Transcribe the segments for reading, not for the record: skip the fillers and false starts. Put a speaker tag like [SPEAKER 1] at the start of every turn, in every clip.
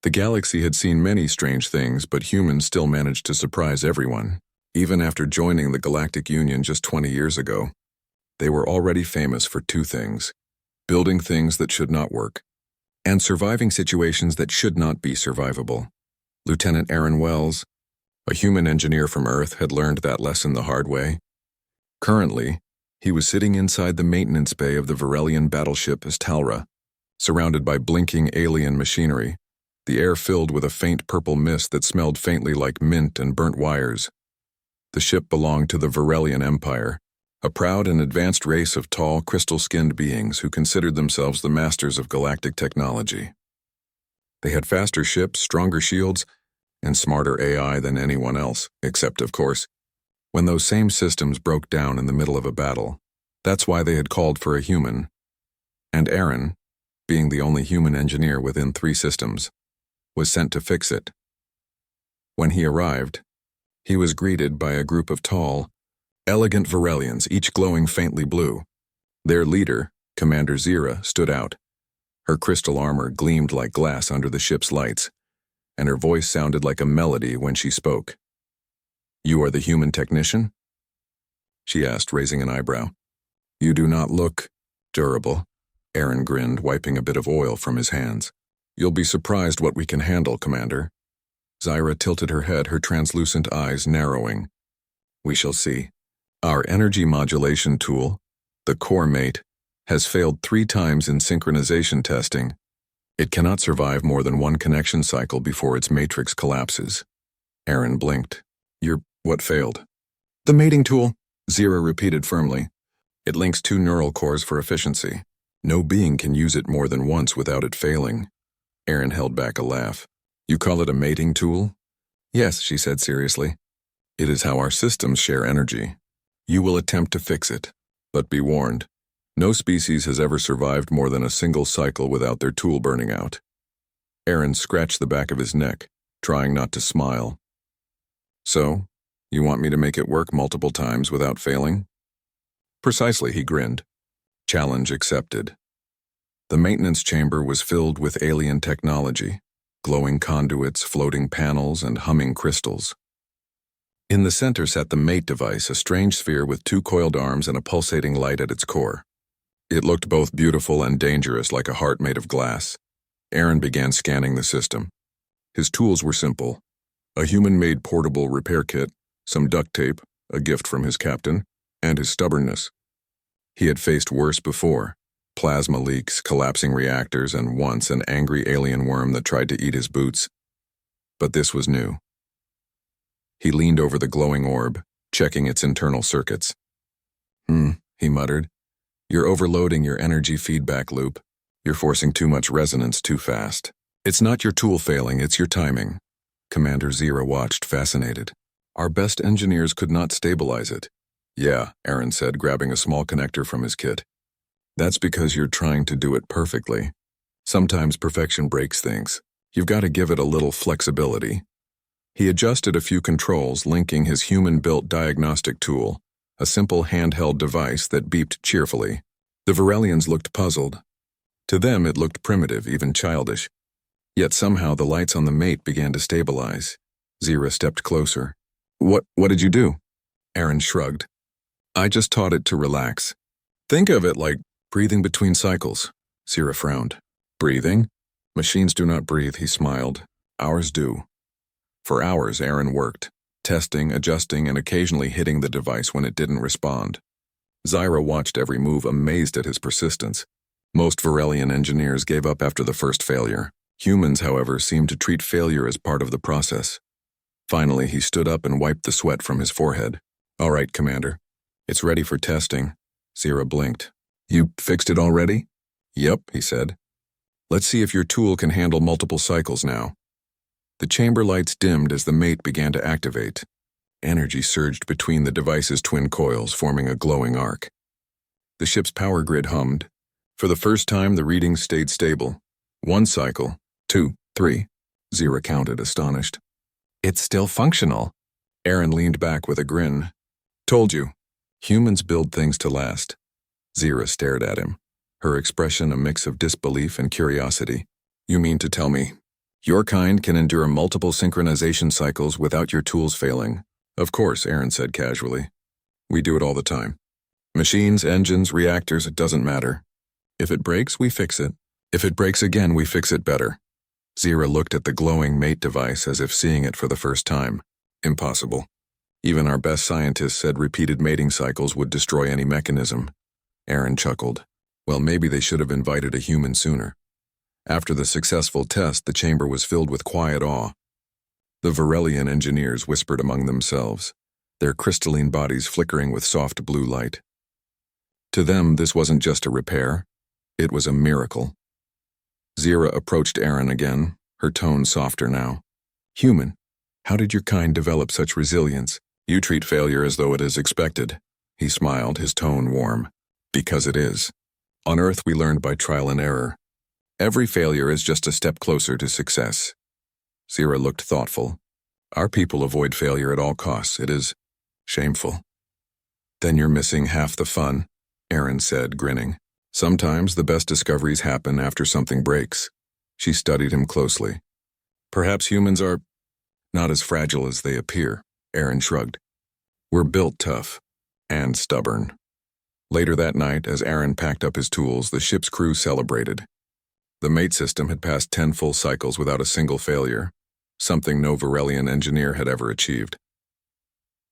[SPEAKER 1] The galaxy had seen many strange things, but humans still managed to surprise everyone. Even after joining the Galactic Union just 20 years ago, they were already famous for two things: building things that should not work, and surviving situations that should not be survivable. Lieutenant Aaron Wells, a human engineer from Earth, had learned that lesson the hard way. Currently, he was sitting inside the maintenance bay of the Varelian battleship Astalra, surrounded by blinking alien machinery, the air filled with a faint purple mist that smelled faintly like mint and burnt wires. The ship belonged to the Varelian Empire, a proud and advanced race of tall, crystal-skinned beings who considered themselves the masters of galactic technology. They had faster ships, stronger shields, and smarter AI than anyone else, except, of course, when those same systems broke down in the middle of a battle. That's why they had called for a human. And Aaron, being the only human engineer within 3 systems, was sent to fix it. When he arrived, he was greeted by a group of tall, elegant Varelians, each glowing faintly blue. Their leader, Commander Zira, stood out. Her crystal armor gleamed like glass under the ship's lights, and her voice sounded like a melody when she spoke. "You are the human technician?" she asked, raising an eyebrow. "You do not look durable," Aaron grinned, wiping a bit of oil from his hands. "You'll be surprised what we can handle, Commander." Zira tilted her head, her translucent eyes narrowing. "We shall see. Our energy modulation tool, the Core Mate, has failed 3 times in synchronization testing. It cannot survive more than 1 connection cycle before its matrix collapses." Aaron blinked. What failed?" "The mating tool," Zira repeated firmly. "It links 2 neural cores for efficiency. No being can use it more than once without it failing." Aaron held back a laugh. "You call it a mating tool?" "Yes," she said seriously. "It is how our systems share energy. You will attempt to fix it, but be warned. No species has ever survived more than a single cycle without their tool burning out." Aaron scratched the back of his neck, trying not to smile. "So, you want me to make it work multiple times without failing?" "Precisely," he grinned. Challenge accepted. The maintenance chamber was filled with alien technology, glowing conduits, floating panels, and humming crystals. In the center sat the mate device, a strange sphere with 2 coiled arms and a pulsating light at its core. It looked both beautiful and dangerous, like a heart made of glass. Aaron began scanning the system. His tools were simple: a human-made portable repair kit, some duct tape, a gift from his captain, and his stubbornness. He had faced worse before: plasma leaks, collapsing reactors, and once an angry alien worm that tried to eat his boots. But this was new. He leaned over the glowing orb, checking its internal circuits. He muttered. "You're overloading your energy feedback loop. You're forcing too much resonance too fast. It's not your tool failing, it's your timing." Commander Zira watched, fascinated. "Our best engineers could not stabilize it." "Yeah," Aaron said, grabbing a small connector from his kit. "That's because you're trying to do it perfectly. Sometimes perfection breaks things. You've got to give it a little flexibility." He adjusted a few controls, linking his human-built diagnostic tool, a simple handheld device that beeped cheerfully. The Varelians looked puzzled. To them it looked primitive, even childish. Yet somehow the lights on the mate began to stabilize. Zira stepped closer. What did you do?" Aaron shrugged. "I just taught it to relax. Think of it like breathing between cycles." Zira frowned. "Breathing? Machines do not breathe," he smiled. "Ours do." For hours, Aaron worked, testing, adjusting, and occasionally hitting the device when it didn't respond. Zira watched every move, amazed at his persistence. Most Varelian engineers gave up after the first failure. Humans, however, seemed to treat failure as part of the process. Finally, he stood up and wiped the sweat from his forehead. "All right, Commander. It's ready for testing." Zira blinked. "You fixed it already?" "Yep," he said. "Let's see if your tool can handle multiple cycles now." The chamber lights dimmed as the mate began to activate. Energy surged between the device's twin coils, forming a glowing arc. The ship's power grid hummed. For the first time, the readings stayed stable. 1 cycle, 2, 3. Zira counted, astonished. "It's still functional." Aaron leaned back with a grin. "Told you. Humans build things to last." Zira stared at him, her expression a mix of disbelief and curiosity. "You mean to tell me Your kind can endure multiple synchronization cycles without your tools failing. Of course, Aaron said casually. We do it all the time. Machines, engines, reactors, it doesn't matter. If it breaks, we fix it. If it breaks again, we fix it better. Zira looked at the glowing mate device as if seeing it for the first time. Impossible. Even our best scientists said repeated mating cycles would destroy any mechanism. Aaron chuckled. Well, maybe they should have invited a human sooner. After the successful test, the chamber was filled with quiet awe. The Varelian engineers whispered among themselves, their crystalline bodies flickering with soft blue light. To them, this wasn't just a repair. It was a miracle. Zira approached Aaron again, her tone softer now. Human, how did your kind develop such resilience? You treat failure as though it is expected. He smiled, his tone warm. Because it is. On Earth, we learned by trial and error. Every failure is just a step closer to success. Zira looked thoughtful. Our people avoid failure at all costs. It is shameful. Then you're missing half the fun, Aaron said, grinning. Sometimes the best discoveries happen after something breaks. She studied him closely. Perhaps humans are not as fragile as they appear, Aaron shrugged. We're built tough and stubborn. Later that night, as Aaron packed up his tools, the ship's crew celebrated. The mate system had passed 10 full cycles without a single failure, something no Varelian engineer had ever achieved.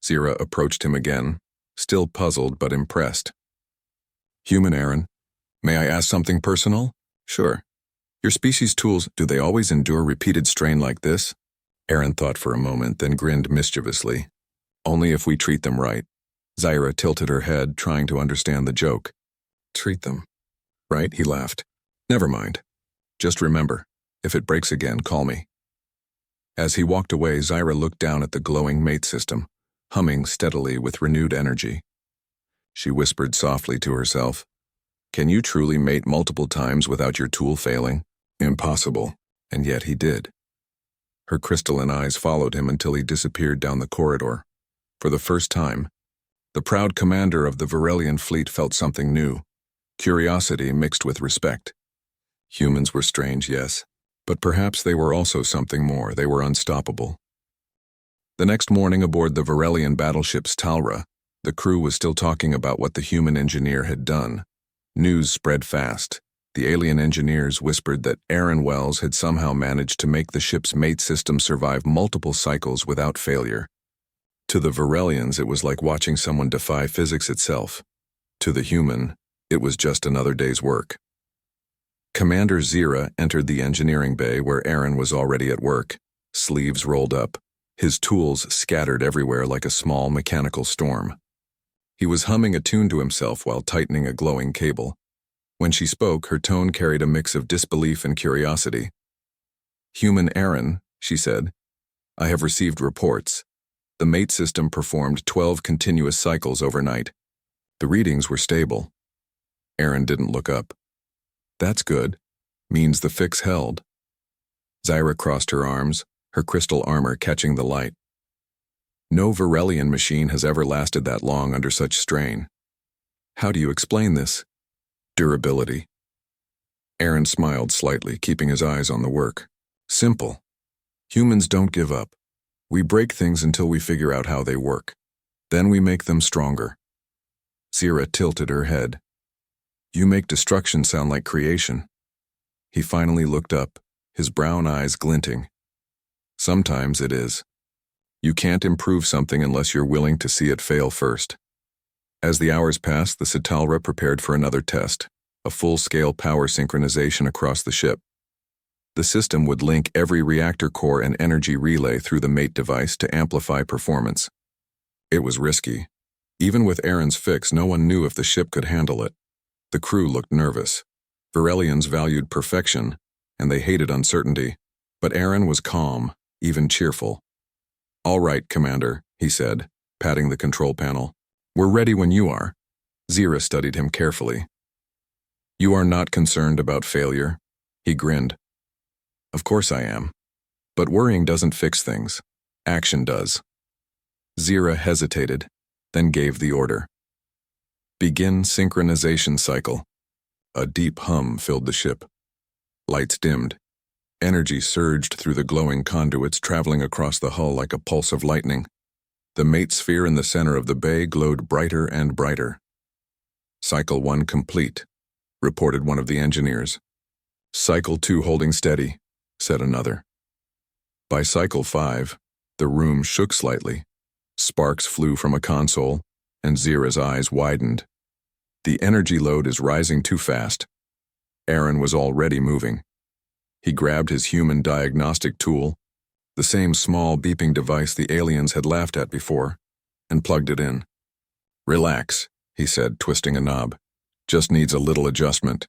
[SPEAKER 1] Zira approached him again, still puzzled but impressed. Human Aaron, may I ask something personal? Sure. Your species' tools, do they always endure repeated strain like this? Aaron thought for a moment, then grinned mischievously. Only if we treat them right. Zira tilted her head, trying to understand the joke. Treat them. Right? He laughed. Never mind. Just remember, if it breaks again, call me. As he walked away, Zira looked down at the glowing mate system, humming steadily with renewed energy. She whispered softly to herself, Can you truly mate multiple times without your tool failing? Impossible, and yet he did. Her crystalline eyes followed him until he disappeared down the corridor. For the first time, the proud commander of the Varelian fleet felt something new, curiosity mixed with respect. Humans were strange, yes, but perhaps they were also something more. They were unstoppable. The next morning aboard the Varelian battleship's Talra, the crew was still talking about what the human engineer had done. News spread fast. The alien engineers whispered that Aaron Wells had somehow managed to make the ship's mate system survive multiple cycles without failure. To the Varelians, it was like watching someone defy physics itself. To the human, it was just another day's work. Commander Zira entered the engineering bay where Aaron was already at work, sleeves rolled up, his tools scattered everywhere like a small mechanical storm. He was humming a tune to himself while tightening a glowing cable. When she spoke, her tone carried a mix of disbelief and curiosity. Human Aaron, she said, I have received reports. The mate system performed 12 continuous cycles overnight. The readings were stable. Aaron didn't look up. That's good. Means the fix held. Zira crossed her arms, her crystal armor catching the light. No Varelian machine has ever lasted that long under such strain. How do you explain this? Durability. Aaron smiled slightly, keeping his eyes on the work. Simple. Humans don't give up. We break things until we figure out how they work. Then we make them stronger. Zira tilted her head. You make destruction sound like creation. He finally looked up, his brown eyes glinting. Sometimes it is. You can't improve something unless you're willing to see it fail first. As the hours passed, the Citalra prepared for another test, a full-scale power synchronization across the ship. The system would link every reactor core and energy relay through the mate device to amplify performance. It was risky. Even with Aaron's fix, no one knew if the ship could handle it. The crew looked nervous. Varelians valued perfection, and they hated uncertainty. But Aaron was calm, even cheerful. All right, Commander, he said, patting the control panel. We're ready when you are. Zira studied him carefully. You are not concerned about failure? He grinned. Of course I am. But worrying doesn't fix things. Action does. Zira hesitated, then gave the order. Begin synchronization cycle. A deep hum filled the ship. Lights dimmed. Energy surged through the glowing conduits, traveling across the hull like a pulse of lightning. The mate sphere in the center of the bay glowed brighter and brighter. "Cycle 1 complete," reported one of the engineers. "Cycle 2 holding steady," said another. By Cycle 5, the room shook slightly. Sparks flew from a console, and Zira's eyes widened. "The energy load is rising too fast." Aaron was already moving. He grabbed his human diagnostic tool, the same small beeping device the aliens had laughed at before, and plugged it in. "Relax," he said, twisting a knob. "Just needs a little adjustment."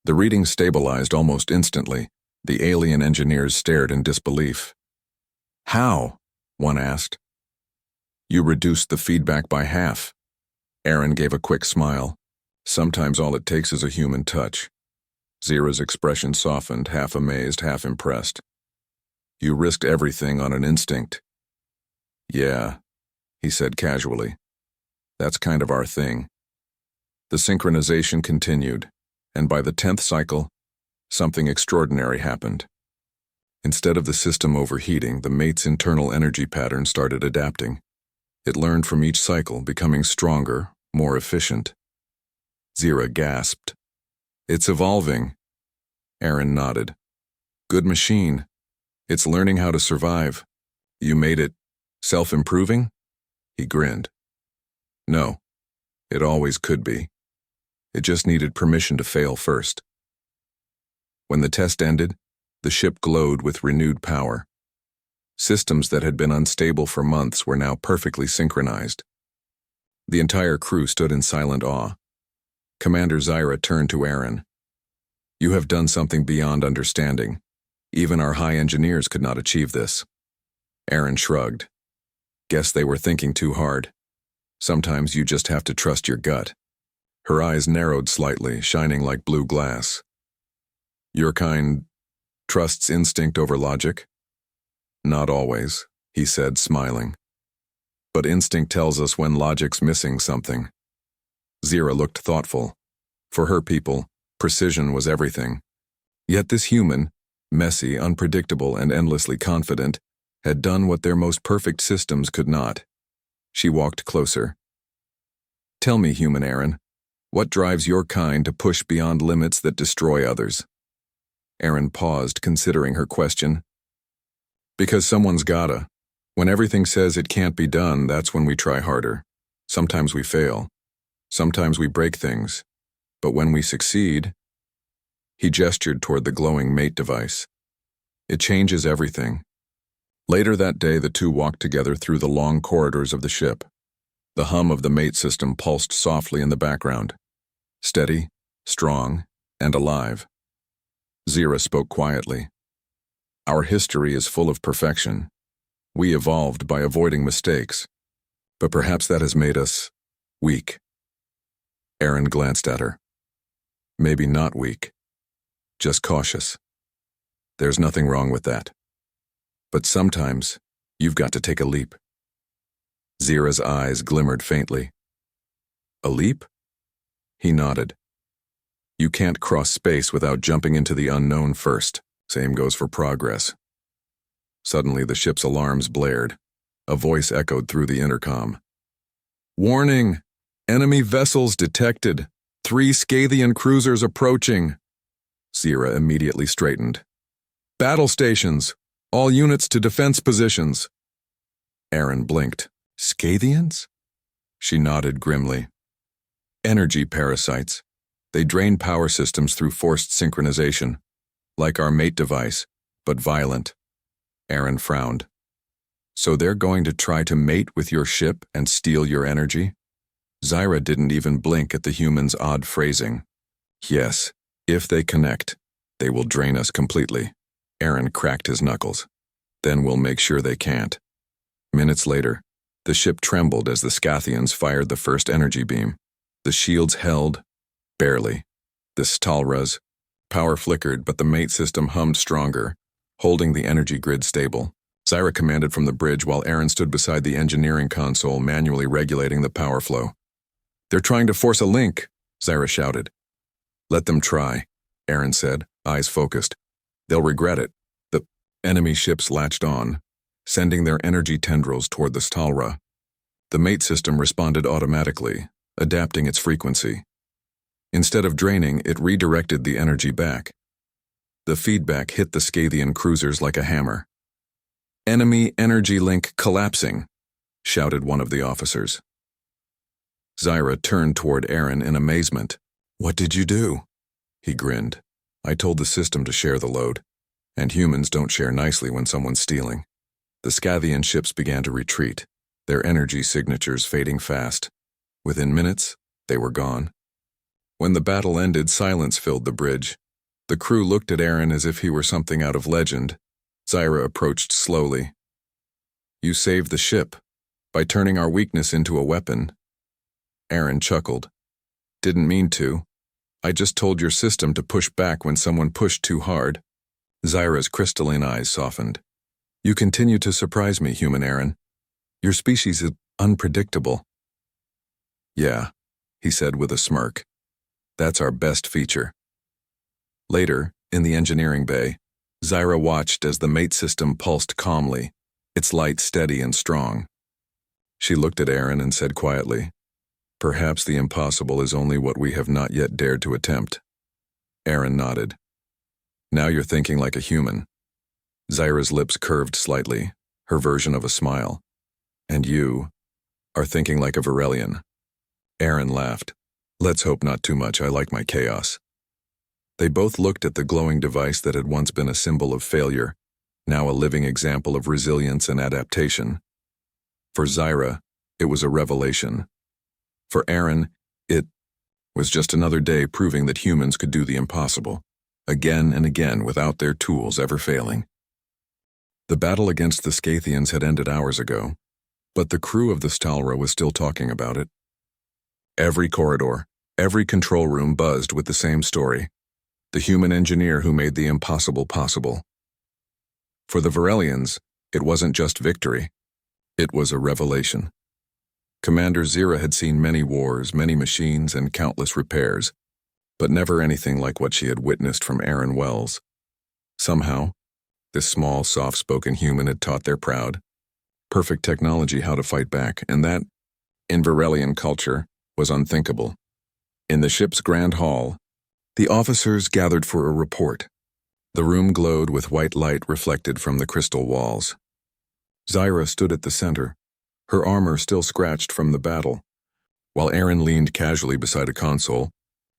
[SPEAKER 1] The reading stabilized almost instantly. The alien engineers stared in disbelief. "How?" one asked. "You reduced the feedback by half." Aaron gave a quick smile. "Sometimes all it takes is a human touch." Zira's expression softened, half amazed, half impressed. "You risked everything on an instinct." "Yeah," he said casually. "That's kind of our thing." The synchronization continued, and by the 10th cycle, something extraordinary happened. Instead of the system overheating, the mate's internal energy pattern started adapting. It learned from each cycle, becoming stronger, more efficient. Zira gasped. "It's evolving." Aaron nodded. "Good machine. It's learning how to survive." "You made it self-improving?" He grinned. "No, it always could be. It just needed permission to fail first." When the test ended, the ship glowed with renewed power. Systems that had been unstable for months were now perfectly synchronized. The entire crew stood in silent awe. Commander Zira turned to Aaron. "You have done something beyond understanding. Even our high engineers could not achieve this." Aaron shrugged. "Guess they were thinking too hard. Sometimes you just have to trust your gut." Her eyes narrowed slightly, shining like blue glass. "Your kind trusts instinct over logic?" "Not always," he said, smiling. "But instinct tells us when logic's missing something." Zira looked thoughtful. For her people, precision was everything. Yet this human, messy, unpredictable, and endlessly confident, had done what their most perfect systems could not. She walked closer. "Tell me, human Aaron, what drives your kind to push beyond limits that destroy others?" Aaron paused, considering her question. "Because someone's gotta. When everything says it can't be done, that's when we try harder. Sometimes we fail. Sometimes we break things. But when we succeed..." He gestured toward the glowing mate device. "It changes everything." Later that day, the two walked together through the long corridors of the ship. The hum of the mate system pulsed softly in the background. Steady, strong, and alive. Zira spoke quietly. "Our history is full of perfection. We evolved by avoiding mistakes. But perhaps that has made us weak." Aaron glanced at her. "Maybe not weak. Just cautious. There's nothing wrong with that. But sometimes, you've got to take a leap." Zira's eyes glimmered faintly. "A leap?" He nodded. "You can't cross space without jumping into the unknown first. Same goes for progress." Suddenly, the ship's alarms blared. A voice echoed through the intercom. "Warning! Enemy vessels detected. 3 Scythian cruisers approaching." Zira immediately straightened. "Battle stations! All units to defense positions." Aaron blinked. "Scythians?" She nodded grimly. "Energy parasites. They drain power systems through forced synchronization. Like our mate device, but violent." Aaron frowned. "So they're going to try to mate with your ship and steal your energy?" Zira didn't even blink at the human's odd phrasing. "Yes, if they connect, they will drain us completely." Aaron cracked his knuckles. "Then we'll make sure they can't." Minutes later, the ship trembled as the Scythians fired the first energy beam. The shields held, barely. The Stalras, power flickered, but the mate system hummed stronger, holding the energy grid stable. Zira commanded from the bridge while Aaron stood beside the engineering console, manually regulating the power flow. "They're trying to force a link," Zira shouted. "Let them try," Aaron said, eyes focused. "They'll regret it." Enemy ships latched on, sending their energy tendrils toward the Stalra. The mate system responded automatically, adapting its frequency. Instead of draining, it redirected the energy back. The feedback hit the Scythian cruisers like a hammer. "Enemy energy link collapsing," shouted one of the officers. Zyra turned toward Aaron in amazement. "What did you do?" He grinned. "I told the system to share the load, and humans don't share nicely when someone's stealing." The Scythian ships began to retreat, their energy signatures fading fast. Within minutes, they were gone. When the battle ended, silence filled the bridge. The crew looked at Aaron as if he were something out of legend. Zyra approached slowly. "You saved the ship by turning our weakness into a weapon." Aaron chuckled. "Didn't mean to. I just told your system to push back when someone pushed too hard." Zyra's crystalline eyes softened. "You continue to surprise me, human Aaron. Your species is unpredictable." "Yeah," he said with a smirk. "That's our best feature." Later, in the engineering bay, Zyra watched as the mate system pulsed calmly, its light steady and strong. She looked at Aaron and said quietly, "Perhaps the impossible is only what we have not yet dared to attempt." Aaron nodded. "Now you're thinking like a human." Zyra's lips curved slightly, her version of a smile. "And you are thinking like a Varelian." Aaron laughed. "Let's hope not too much. I like my chaos." They both looked at the glowing device that had once been a symbol of failure, now a living example of resilience and adaptation. For Zyra, it was a revelation. For Aaron, it was just another day proving that humans could do the impossible, again and again without their tools ever failing. The battle against the Scythians had ended hours ago, but the crew of the Stalra was still talking about it. Every corridor, every control room buzzed with the same story: the human engineer who made the impossible possible. For the Varelians, it wasn't just victory. It was a revelation. Commander Zyra had seen many wars, many machines, and countless repairs, but never anything like what she had witnessed from Aaron Wells. Somehow, this small, soft-spoken human had taught their proud, perfect technology how to fight back, and that, in Varelian culture, was unthinkable. In the ship's grand hall, the officers gathered for a report. The room glowed with white light reflected from the crystal walls. Zyra stood at the center, her armor still scratched from the battle, while Aaron leaned casually beside a console,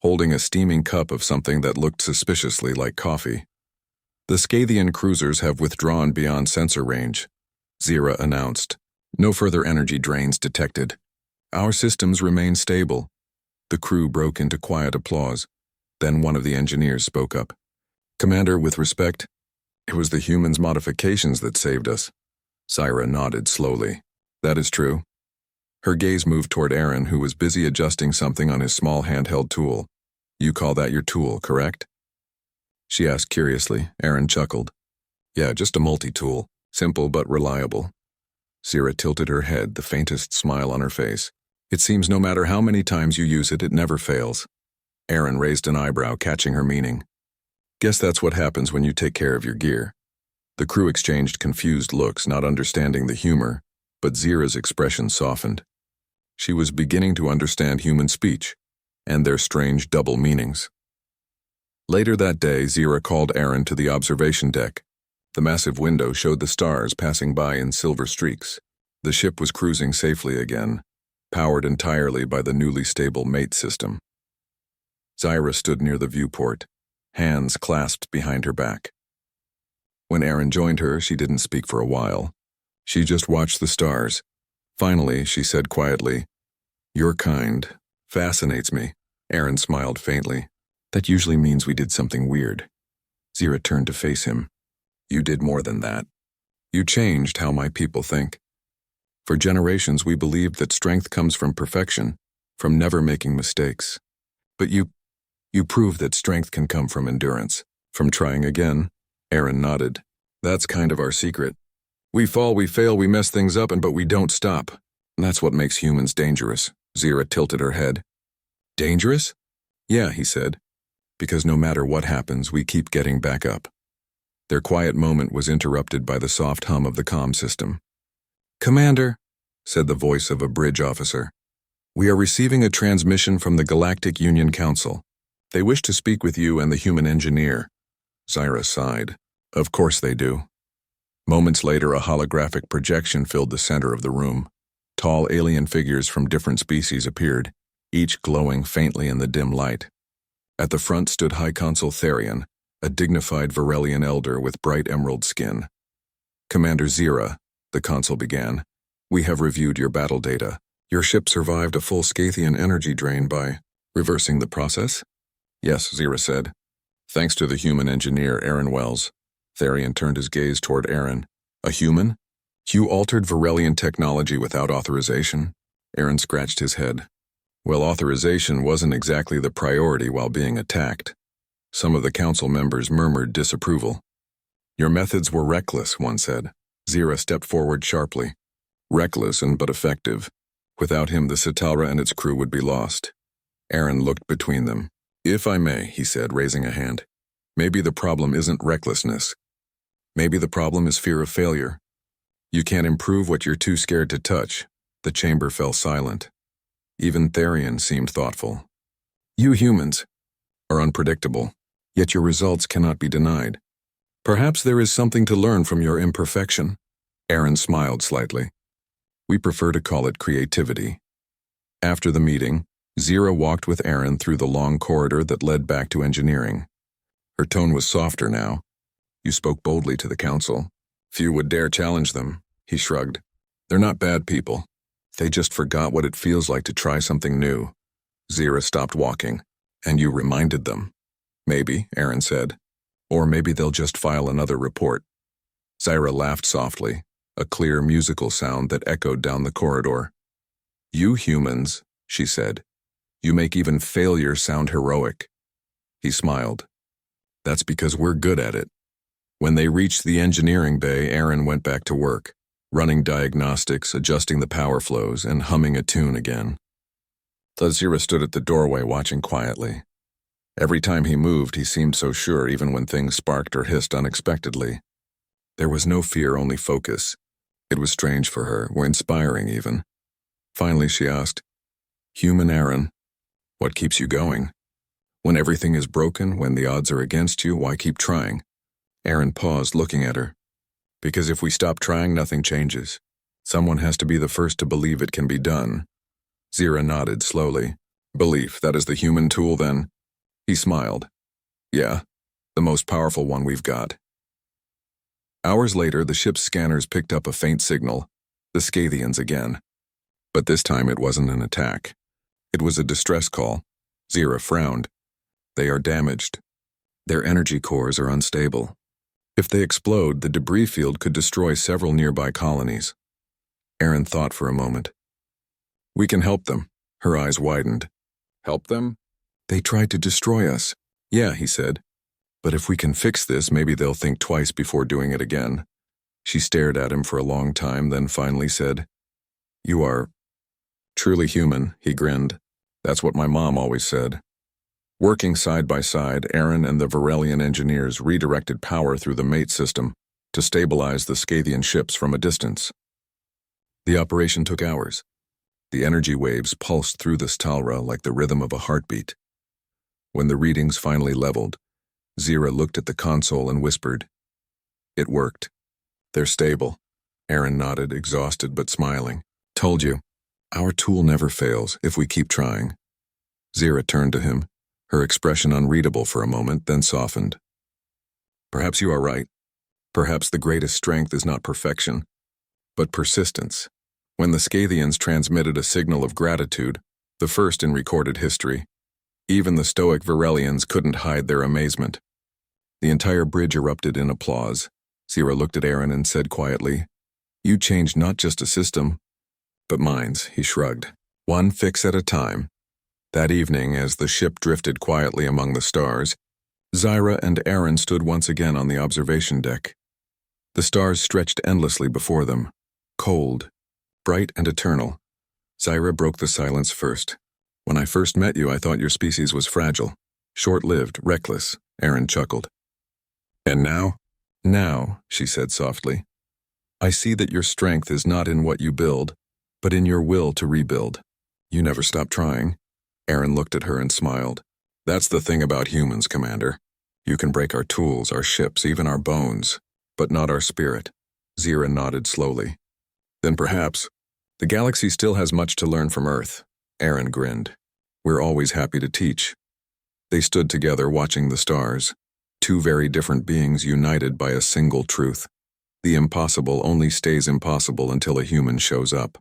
[SPEAKER 1] holding a steaming cup of something that looked suspiciously like coffee. "The Scythian cruisers have withdrawn beyond sensor range," Zyra announced. "No further energy drains detected. Our systems remain stable." The crew broke into quiet applause. Then one of the engineers spoke up. "Commander, with respect, it was the humans' modifications that saved us." Zyra nodded slowly. "That is true." Her gaze moved toward Aaron, who was busy adjusting something on his small handheld tool. "You call that your tool, correct?" she asked curiously. Aaron chuckled. "Yeah, just a multi-tool. Simple but reliable." Zyra tilted her head, the faintest smile on her face. "It seems no matter how many times you use it, it never fails." Aaron raised an eyebrow, catching her meaning. "Guess that's what happens when you take care of your gear." The crew exchanged confused looks, not understanding the humor, but Zyra's expression softened. She was beginning to understand human speech, and their strange double meanings. Later that day, Zyra called Aaron to the observation deck. The massive window showed the stars passing by in silver streaks. The ship was cruising safely again, powered entirely by the newly stable mate system. Zyra stood near the viewport, hands clasped behind her back. When Aaron joined her, she didn't speak for a while. She just watched the stars. Finally, she said quietly, "Your kind fascinates me." Aaron smiled faintly. "That usually means we did something weird." Zyra turned to face him. "You did more than that. You changed how my people think. For generations, we believed that strength comes from perfection, from never making mistakes. But you proved that strength can come from endurance, from trying again." Aaron nodded. "That's kind of our secret. We fall, we fail, we mess things up, but we don't stop. That's what makes humans dangerous." Zyra tilted her head. "Dangerous?" "Yeah," he said. "Because no matter what happens, we keep getting back up." Their quiet moment was interrupted by the soft hum of the comm system. "Commander," said the voice of a bridge officer, "we are receiving a transmission from the Galactic Union Council. They wish to speak with you and the human engineer." Zyra sighed. "Of course they do." Moments later, a holographic projection filled the center of the room. Tall alien figures from different species appeared, each glowing faintly in the dim light. At the front stood High Consul Therion, a dignified Varelian elder with bright emerald skin. "Commander Zira," the consul began, "we have reviewed your battle data. Your ship survived a full Scathian energy drain by reversing the process?" "Yes," Zira said. "Thanks to the human engineer, Aaron Wells." Therion turned his gaze toward Aaron. "A human? You altered Varelian technology without authorization?" Aaron scratched his head. "Well, authorization wasn't exactly the priority while being attacked." Some of the council members murmured disapproval. "Your methods were reckless," one said. Zira stepped forward sharply. "Reckless but effective. Without him, the Citalra and its crew would be lost." Aaron looked between them. "If I may," he said, raising a hand, "maybe the problem isn't recklessness. Maybe the problem is fear of failure. You can't improve what you're too scared to touch." The chamber fell silent. Even Therion seemed thoughtful. "You humans are unpredictable, yet your results cannot be denied. Perhaps there is something to learn from your imperfection." Aaron smiled slightly. "We prefer to call it creativity." After the meeting, Zira walked with Aaron through the long corridor that led back to engineering. Her tone was softer now. "You spoke boldly to the council. Few would dare challenge them." He shrugged. "They're not bad people. They just forgot what it feels like to try something new." Zira stopped walking. "And you reminded them." "Maybe," Aaron said. "Or maybe they'll just file another report." Zyra laughed softly, a clear musical sound that echoed down the corridor. "You humans," she said, "you make even failure sound heroic." He smiled. "That's because we're good at it." When they reached the engineering bay, Aaron went back to work, running diagnostics, adjusting the power flows, and humming a tune again. Zyra stood at the doorway watching quietly. Every time he moved, he seemed so sure, even when things sparked or hissed unexpectedly. There was no fear, only focus. It was strange for her, or inspiring even. Finally, she asked, "Human Aaron, what keeps you going? When everything is broken, when the odds are against you, why keep trying?" Aaron paused, looking at her. "Because if we stop trying, nothing changes. Someone has to be the first to believe it can be done." Zira nodded slowly. "Belief, that is the human tool, then?" He smiled. "Yeah, the most powerful one we've got." Hours later, the ship's scanners picked up a faint signal, the Scathians again. But this time it wasn't an attack. It was a distress call. Zira frowned. "They are damaged. Their energy cores are unstable. If they explode, the debris field could destroy several nearby colonies." Aaron thought for a moment. "We can help them." Her eyes widened. "Help them?" "They tried to destroy us." "Yeah," he said. "But if we can fix this, maybe they'll think twice before doing it again." She stared at him for a long time, then finally said, "You are truly human," he grinned. "That's what my mom always said." Working side by side, Aaron and the Varelian engineers redirected power through the mate system to stabilize the Scathian ships from a distance. The operation took hours. The energy waves pulsed through the Citalra like the rhythm of a heartbeat. When the readings finally leveled, Zira looked at the console and whispered, "It worked. They're stable." Aaron nodded, exhausted but smiling. "Told you. Our tool never fails if we keep trying." Zira turned to him, her expression unreadable for a moment, then softened. "Perhaps you are right. Perhaps the greatest strength is not perfection, but persistence." When the Scathians transmitted a signal of gratitude, the first in recorded history, even the stoic Varelians couldn't hide their amazement. The entire bridge erupted in applause. Zira looked at Aaron and said quietly, "You changed not just a system, but minds." He shrugged. "One fix at a time." That evening, as the ship drifted quietly among the stars, Zyra and Aaron stood once again on the observation deck. The stars stretched endlessly before them, cold, bright and eternal. Zyra broke the silence first. "When I first met you, I thought your species was fragile, short-lived, reckless," Aaron chuckled. "And now?" Now, she said softly, I see that your strength is not in what you build, but in your will to rebuild. You never stop trying. Aaron looked at her and smiled. That's the thing about humans, Commander. You can break our tools, our ships, even our bones, but not our spirit. Zira nodded slowly. Then perhaps, the galaxy still has much to learn from Earth. Aaron grinned. We're always happy to teach. They stood together watching the stars, two very different beings united by a single truth. The impossible only stays impossible until a human shows up.